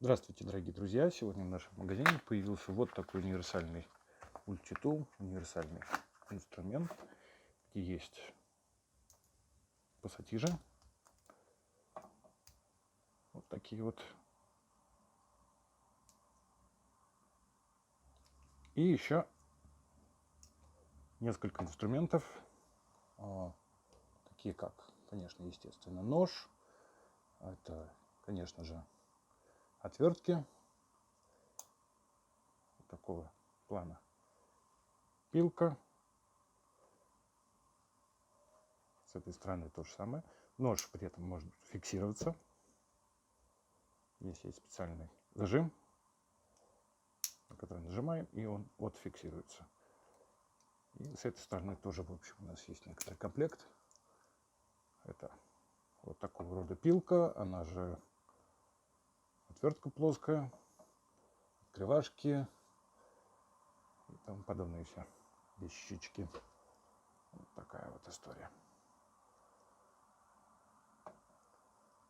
Здравствуйте, дорогие друзья! Сегодня в нашем магазине появился вот такой универсальный мультитул, универсальный инструмент, где есть пассатижи, вот такие вот, и еще несколько инструментов, такие как, конечно, естественно, нож, это, конечно же, отвертки такого плана, пилка, с этой стороны то же самое. Нож при этом может фиксироваться. Здесь есть специальный зажим, на который нажимаем, и он вот фиксируется. И с этой стороны тоже, в общем, у нас есть некоторый комплект. Это вот такого рода пилка, она же отвертка плоская, открывашки и тому подобные все вещички. Вот такая вот история.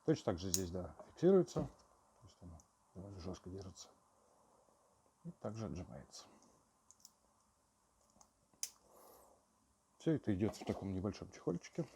Точно так же здесь, да, фиксируется, то есть она довольно жестко держится и также отжимается. Все это идет в таком небольшом чехольчике.